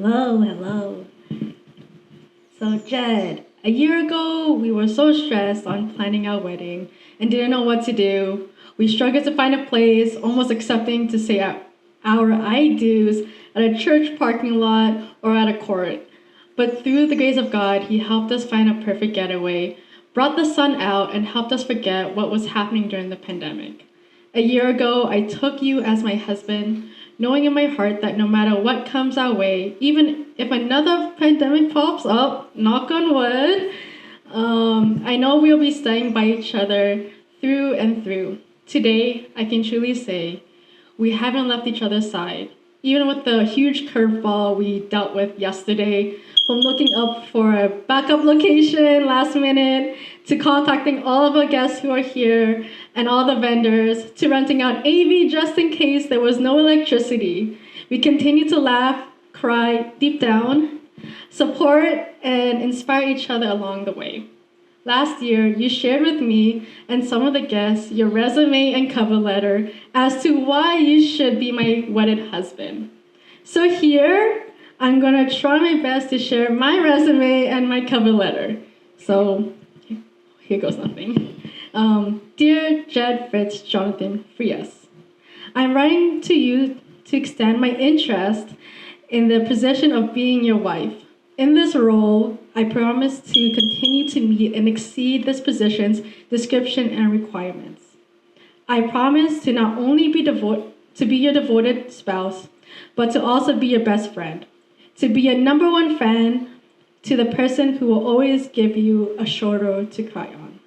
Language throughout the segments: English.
Hello, hello. So, Jed, a year ago, we were so stressed on planning our wedding and didn't know what to do. We struggled to find a place, almost accepting to say our I do's at a church parking lot or at a court. But through the grace of God, He helped us find a perfect getaway, brought the sun out, and helped us forget what was happening during the pandemic. A year ago, I took you as my husband, knowing in my heart that no matter what comes our way, even if another pandemic pops up, knock on wood, I know we'll be staying by each other through and through. Today, I can truly say we haven't left each other's side. Even with the huge curveball we dealt with yesterday, from looking up for a backup location last minute, to contacting all of our guests who are here and all the vendors, to renting out AV just in case there was no electricity. We continue to laugh, cry deep down, support, and inspire each other along the way. Last year, you shared with me and some of the guests your resume and cover letter as to why you should be my wedded husband. So here, I'm gonna try my best to share my resume and my cover letter. So here goes nothing. Dear Jed, Fritz, Jonathan, Frias, I'm writing to you to extend my interest in the position of being your wife. In this role, I promise to continue to meet and exceed this position's description and requirements. I promise to not only be your devoted spouse, but to also be your best friend, to be your number one fan, to the person who will always give you a shoulder to cry on.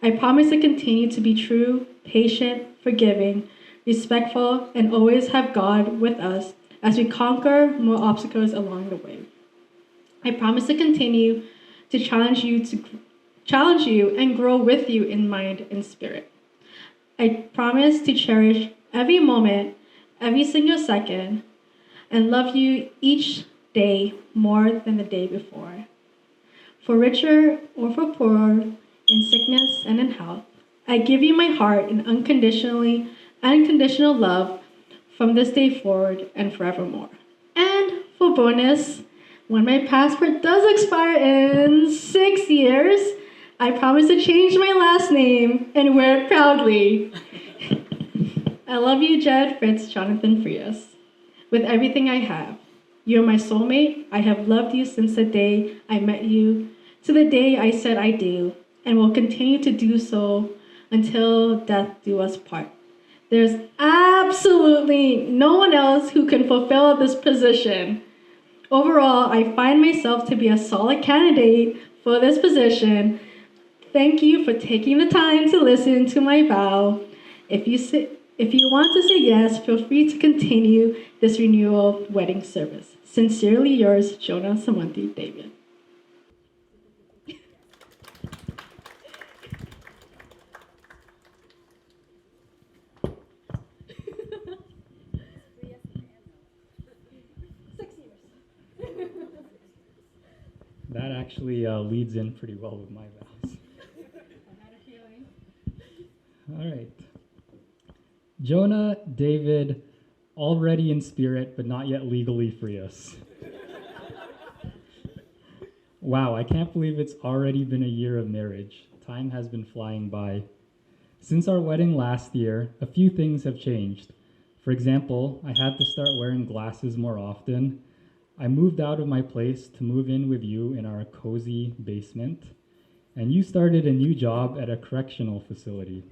I promise to continue to be true, patient, forgiving, respectful, and always have God with us as we conquer more obstacles along the way. I promise to continue to challenge you and grow with you in mind and spirit. I promise to cherish every moment, every single second, and love you each day more than the day before. For richer or for poorer, in sickness and in health, I give you my heart in unconditional love from this day forward and forevermore. And for bonus, when my passport does expire in 6 years, I promise to change my last name and wear it proudly. I love you, Jed, Fritz, Jonathan, Frias, with everything I have. You're my soulmate. I have loved you since the day I met you to the day I said I do, and will continue to do so until death do us part. There's absolutely no one else who can fulfill this position. Overall, I find myself to be a solid candidate for this position. Thank you for taking the time to listen to my vow. If you want to say yes, feel free to continue this renewal wedding service. Sincerely yours, Jonah Samanthi David. That actually leads in pretty well with my vows. I had a feeling. All right. Jonah, David, already in spirit, but not yet legally free us. Wow, I can't believe it's already been a year of marriage. Time has been flying by. Since our wedding last year, a few things have changed. For example, I had to start wearing glasses more often. I moved out of my place to move in with you in our cozy basement, and you started a new job at a correctional facility.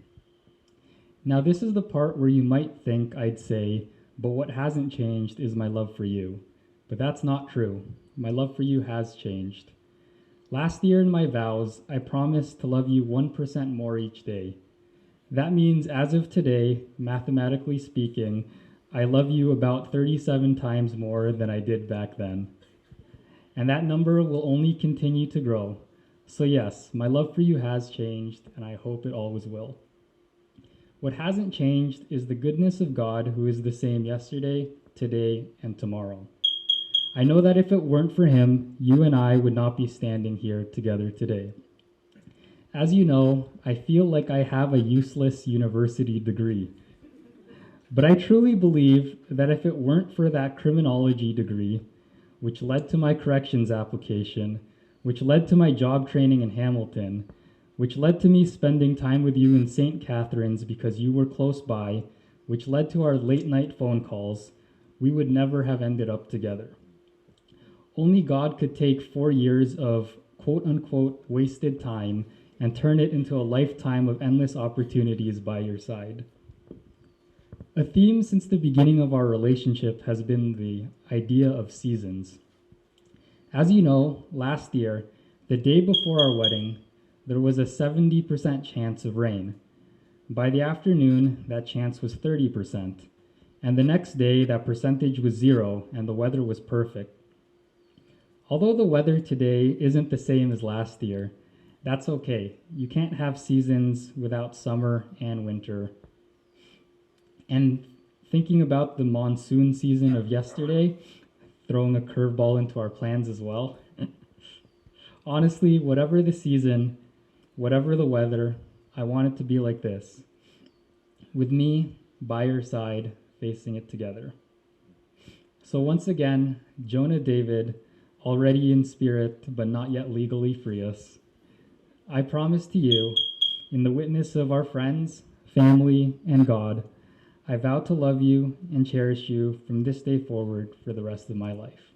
Now, this is the part where you might think I'd say, but what hasn't changed is my love for you. But that's not true. My love for you has changed. Last year in my vows, I promised to love you 1% more each day. That means as of today, mathematically speaking, I love you about 37 times more than I did back then. And that number will only continue to grow. So yes, my love for you has changed, and I hope it always will. What hasn't changed is the goodness of God, who is the same yesterday, today, and tomorrow. I know that if it weren't for him, you and I would not be standing here together today. As you know, I feel like I have a useless university degree. But I truly believe that if it weren't for that criminology degree, which led to my corrections application, which led to my job training in Hamilton, which led to me spending time with you in St. Catharines because you were close by, which led to our late night phone calls, we would never have ended up together. Only God could take 4 years of quote unquote wasted time and turn it into a lifetime of endless opportunities by your side. A theme since the beginning of our relationship has been the idea of seasons. As you know, last year, the day before our wedding, there was a 70% chance of rain. By the afternoon, that chance was 30%. And the next day, that percentage was 0 and the weather was perfect. Although the weather today isn't the same as last year, that's okay. You can't have seasons without summer and winter. And thinking about the monsoon season of yesterday, throwing a curveball into our plans as well. Honestly, whatever the season, whatever the weather, I want it to be like this. With me by your side, facing it together. So once again, Jonah David, already in spirit but not yet legally free us. I promise to you, in the witness of our friends, family, and God, I vow to love you and cherish you from this day forward for the rest of my life.